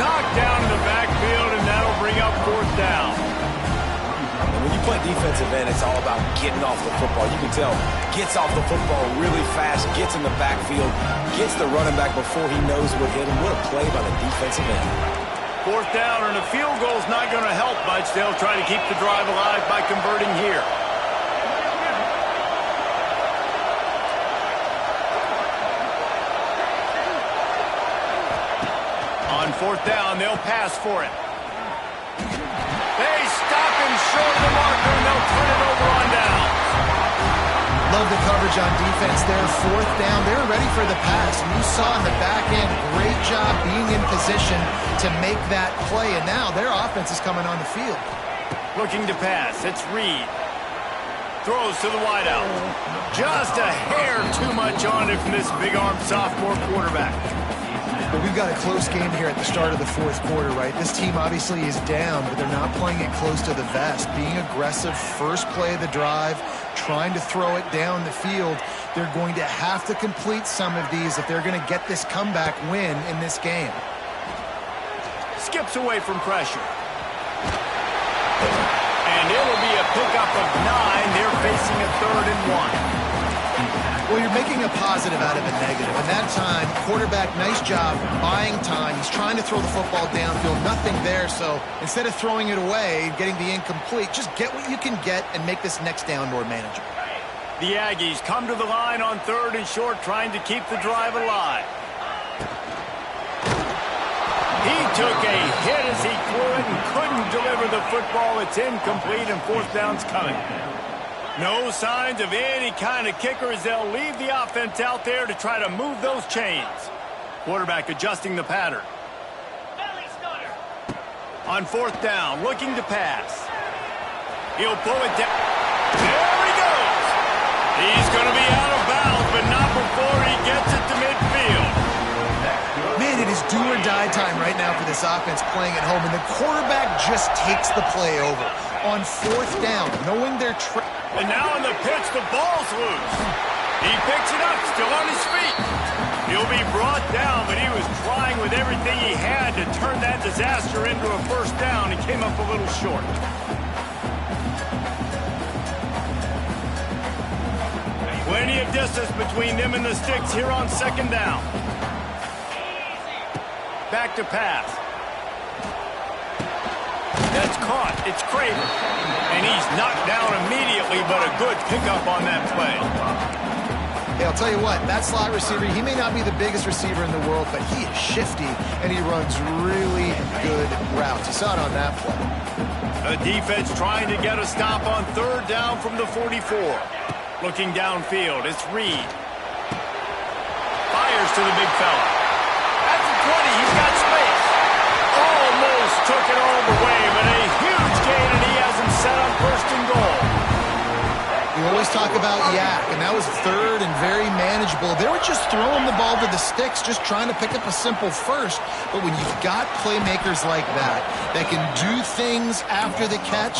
Knocked down in the backfield, and that'll bring up 4th down. And when you play defensive end, it's all about getting off the football. You can tell, gets off the football really fast, gets in the backfield, gets the running back before he knows what hit him. What a play by the defensive end. 4th down, and a field goal's not going to help much. They'll try to keep the drive alive by converting here. On 4th down, they'll pass for it. They stop him short of the marker, and they'll turn it over on down. Love the coverage on defense there. 4th down, they were ready for the pass. And you saw in the back end, great job being in position to make that play. And now their offense is coming on the field. Looking to pass, it's Reed. Throws to the wideout. Just a hair too much on it from this big-armed sophomore quarterback. But we've got a close game here at the start of the 4th quarter, right? This team obviously is down, but they're not playing it close to the vest. Being aggressive, first play of the drive, trying to throw it down the field. They're going to have to complete some of these if they're going to get this comeback win in this game. Skips away from pressure. And it'll be a pickup of 9. They're facing a 3rd and 1. Well, you're making a positive out of a negative. And that time, quarterback, nice job buying time. He's trying to throw the football downfield. Nothing there, so instead of throwing it away, getting the incomplete, just get what you can get and make this next down more manageable. The Aggies come to the line on 3rd and short, trying to keep the drive alive. He took a hit as he threw it and couldn't deliver the football. It's incomplete, and 4th down's coming. No signs of any kind of kicker as they'll leave the offense out there to try to move those chains. Quarterback adjusting the pattern. On 4th down, looking to pass. He'll pull it down. There he goes. He's going to be out of bounds, but not before he gets it to midfield. Man, it is do-or-die time right now for this offense playing at home, and the quarterback just takes the play over. On 4th down, knowing they're and now in the pitch, the ball's loose. He picks it up, still on his feet. He'll be brought down, but he was trying with everything he had to turn that disaster into a 1st down. He came up a little short. Plenty of distance between them and the sticks here on 2nd down. Back to pass. That's caught. It's Craven. And he's knocked down immediately, but a good pickup on that play. Hey, I'll tell you what, that slot receiver, he may not be the biggest receiver in the world, but he is shifty, and he runs really good routes. You saw it on that play. The defense trying to get a stop on 3rd down from the 44. Looking downfield, it's Reed. Fires to the big fella. At the 20, he's got space. Almost took it all the way, but a huge gain, and he has him set up 1st and goal. You always talk about yak, and that was 3rd and very manageable. They were just throwing the ball to the sticks, just trying to pick up a simple 1st. But when you've got playmakers like that can do things after the catch,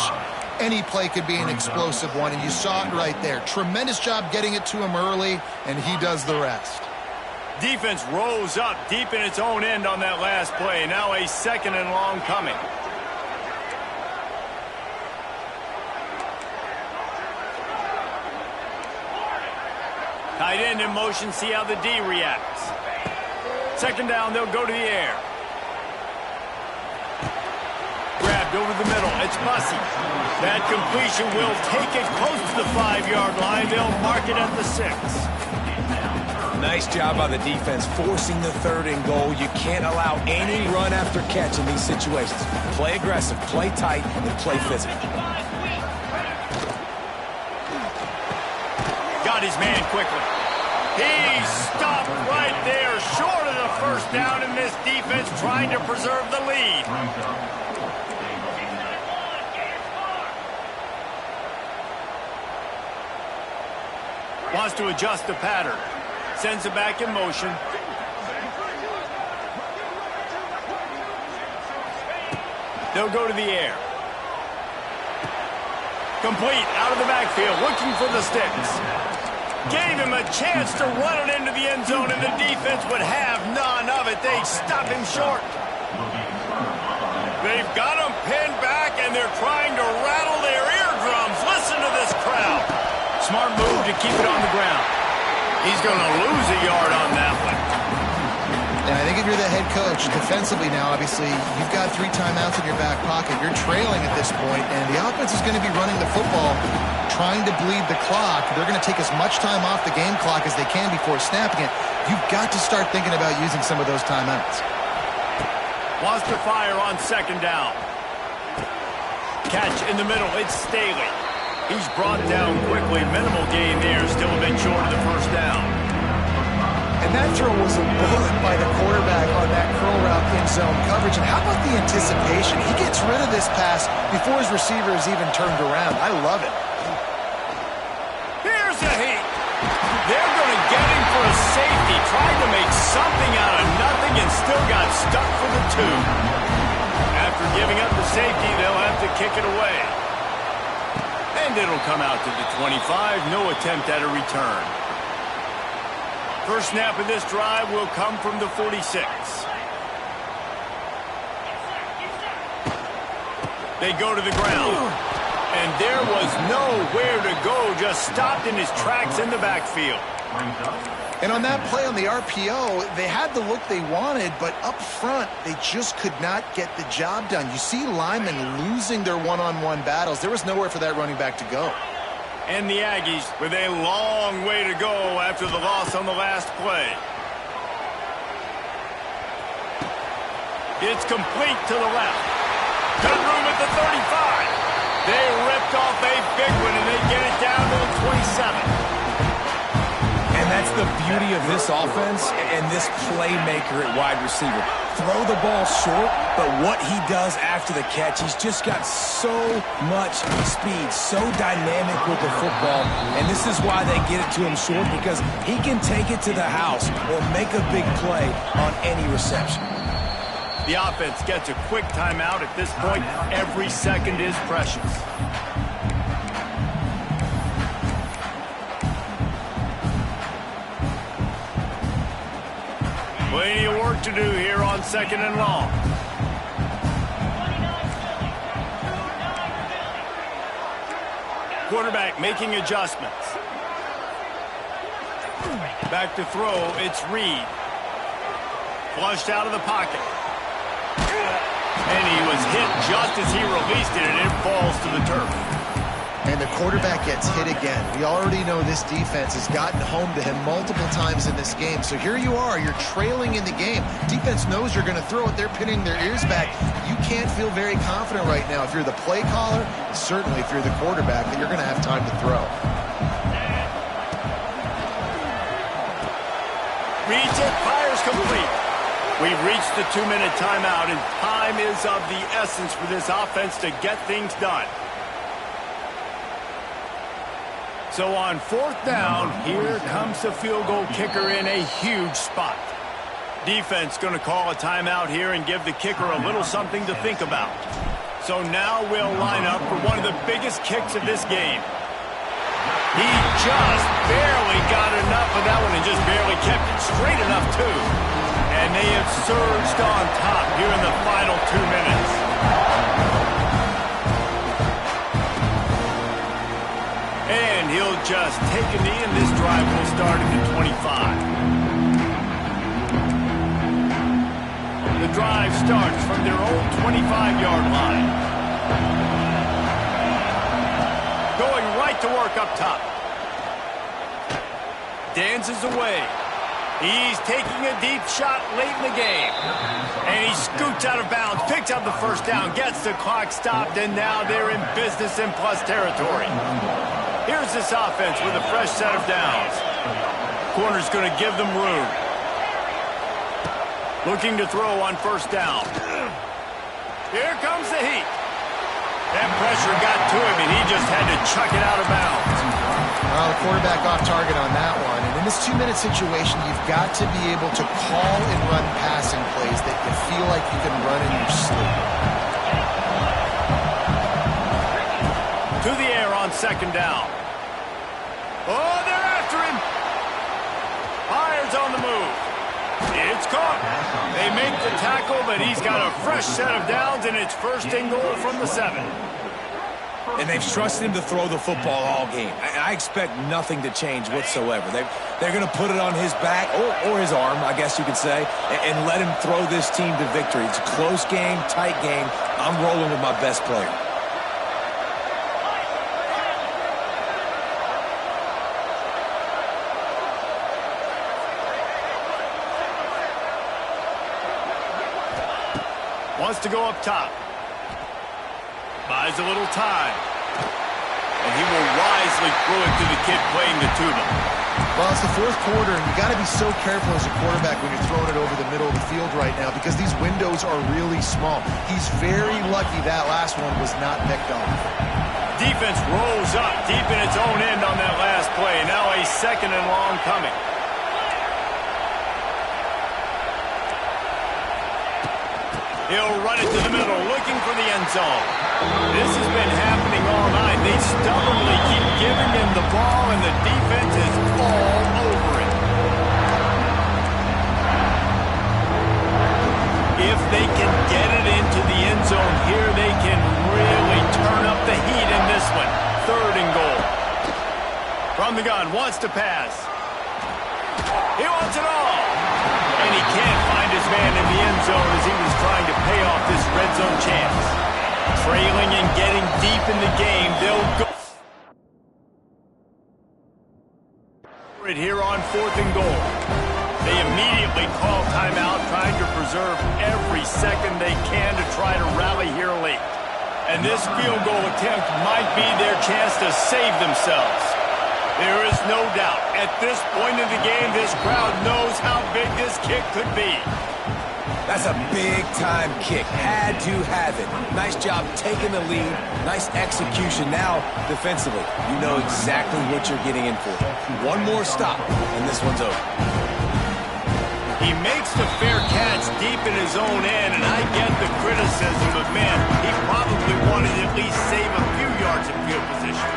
any play could be an explosive one, and you saw it right there. Tremendous job getting it to him early, and he does the rest. Defense rose up deep in its own end on that last play. Now a 2nd and long coming. Tight end in motion, see how the D reacts. 2nd down, they'll go to the air. Grabbed over the middle, it's Bussey. That completion will take it close to the 5-yard line. They'll mark it at the 6. Nice job by the defense forcing the 3rd and goal. You can't allow any run after catch in these situations. Play aggressive, play tight, and play physical. Got his man quickly. He stopped right there, short of the first down, in this defense trying to preserve the lead. Wants to adjust the pattern. Sends it back in motion. They'll go to the air. Complete out of the backfield, looking for the sticks. Gave him a chance to run it into the end zone, and the defense would have none of it. They stop him short. They've got him pinned back, and they're trying to rattle their eardrums. Listen to this crowd. Smart move to keep it on the ground. He's going to lose a yard on that one. And I think if you're the head coach, defensively now, obviously, you've got 3 timeouts in your back pocket. You're trailing at this point, and the offense is going to be running the football, trying to bleed the clock. They're going to take as much time off the game clock as they can before snapping it. You've got to start thinking about using some of those timeouts. Wants to fire on second down. Catch in the middle. It's Staley. He's brought down quickly. Minimal gain there. Still a bit short of the first down. And that throw was a bullet by the quarterback on that curl route in zone coverage. And how about the anticipation? He gets rid of this pass before his receiver is even turned around. I love it. Here's a heat. They're going to get him for a safety. Tried to make something out of nothing and still got stuck for the 2. After giving up the safety, they'll have to kick it away. And it'll come out to the 25. No attempt at a return. First snap of this drive will come from the 46. They go to the ground. And there was nowhere to go. Just stopped in his tracks in the backfield. And on that play on the RPO, they had the look they wanted, but up front, they just could not get the job done. You see linemen losing their one-on-one battles. There was nowhere for that running back to go. And the Aggies with a long way to go after the loss on the last play. It's complete to the left. Good room at the 35. They ripped off a big one, and they get it down to the 27. And that's the beauty of this offense and this playmaker at wide receiver. Throw the ball short, but what he does after the catch, he's just got so much speed, so dynamic with the football. And this is why they get it to him short, because he can take it to the house or make a big play on any reception. The offense gets a quick timeout at this point. Every second is precious. Plenty of work to do here on second and long. Quarterback making adjustments. Back to throw, it's Reed. Flushed out of the pocket. And he was hit just as he released it, and it falls to the turf. And the quarterback gets hit again. We already know this defense has gotten home to him multiple times in this game. So here you are, you're trailing in the game. Defense knows you're going to throw it. They're pinning their ears back. You can't feel very confident right now if you're the play caller, certainly if you're the quarterback, that you're going to have time to throw. Reads it, fires complete. We've reached the 2-minute timeout, and time is of the essence for this offense to get things done. So on 4th down, here comes the field goal kicker in a huge spot. Defense going to call a timeout here and give the kicker a little something to think about. So now we'll line up for one of the biggest kicks of this game. He just barely got enough of that one and just barely kept it straight enough, too. And they have surged on top here in the final 2 minutes. And he'll just take a knee, and this drive will start at the 25. The drive starts from their own 25-yard line. Going right to work up top. Dances away. He's taking a deep shot late in the game. And he scoots out of bounds, picks up the first down, gets the clock stopped, and now they're in business in plus territory. Here's this offense with a fresh set of downs. corner's going to give them room. Looking to throw on first down. Here comes the heat. That pressure got to him, and he just had to chuck it out of bounds. Well, the quarterback off target on that one. And in this 2-minute situation, you've got to be able to call and run passing plays that you feel like you can run in your sleep. To the air on second down. Oh, they're after him. Fires on the move. It's caught. They make the tackle, but he's got a fresh set of downs, and it's first and goal from the 7. And they've trusted him to throw the football all game. I expect nothing to change whatsoever. They're going to put it on his back, or his arm, I guess you could say, and let him throw this team to victory. It's a close game, tight game. I'm rolling with my best player. Wants to go up top. Buys a little time. And he will wisely throw it to the kid playing the tuba. Well, it's the fourth quarter, and you got to be so careful as a quarterback when you're throwing it over the middle of the field right now because these windows are really small. He's very lucky that last one was not picked off. Defense rolls up deep in its own end on that last play. Now a second and long coming. He'll run it to the middle, looking for the end zone. This has been happening all night. They stubbornly keep giving him the ball, and the defense is all over it. If they can get it into the end zone here, they can really turn up the heat in this one. Third and goal. From the gun, wants to pass. He wants it all. And he can't find his man in the end zone as he was trying to pay off this red zone chance. Trailing and getting deep in the game, they'll go for it here on fourth and goal. They immediately call timeout, trying to preserve every second they can to try to rally here late. And this field goal attempt might be their chance to save themselves. There is no doubt, at this point in the game, this crowd knows how big this kick could be. That's a big-time kick. Had to have it. Nice job taking the lead. Nice execution. Now, defensively, you know exactly what you're getting in for. One more stop, and this one's over. He makes the fair catch deep in his own end, and I get the criticism, but man, he probably wanted to at least save a few yards of field position.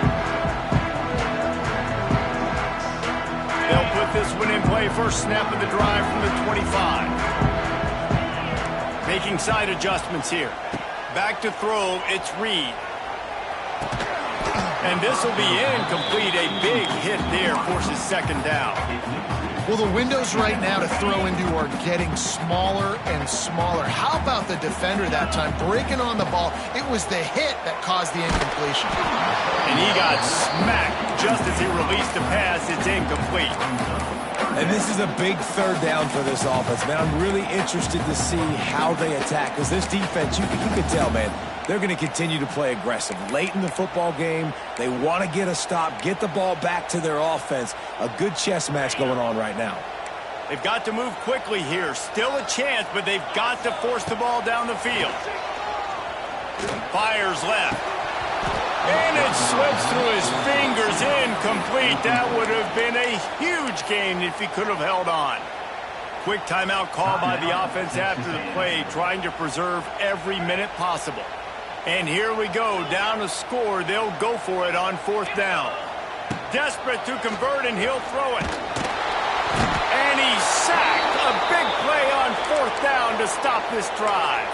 They'll put this one in play. First snap of the drive from the 25. Making side adjustments here. Back to throw, it's Reed. And this will be incomplete. A big hit there forces second down. Well, the windows right now to throw into are getting smaller and smaller. How about the defender that time breaking on the ball? It was the hit that caused the incompletion. And he got smacked just as he released the pass. It's incomplete. And this is a big third down for this offense, man. I'm really interested to see how they attack because this defense, you can tell, man, they're going to continue to play aggressive. Late in the football game, they want to get a stop, get the ball back to their offense. A good chess match going on right now. They've got to move quickly here. Still a chance, but they've got to force the ball down the field. Fires left. And it slips through his fingers, incomplete. That would have been a huge gain if he could have held on. Quick timeout call by the offense after the play, trying to preserve every minute possible. And here we go, down a score. They'll go for it on fourth down. Desperate to convert, and he'll throw it. And he's sacked. A big play on fourth down to stop this drive.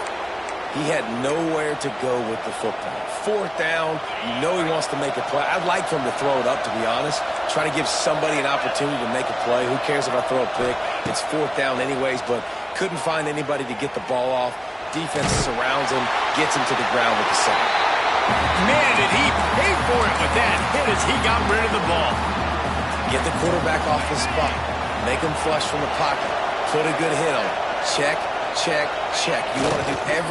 He had nowhere to go with the football. Fourth down, you know he wants to make a play. I'd like for him to throw it up, to be honest. Try to give somebody an opportunity to make a play. Who cares if I throw a pick? It's fourth down anyways, but couldn't find anybody to get the ball off. Defense surrounds him, gets him to the ground with the sack. Man, did he pay for it with that hit as he got rid of the ball. Get the quarterback off the spot. Make him flush from the pocket. Put a good hit on him. Check, check, check. You want to do every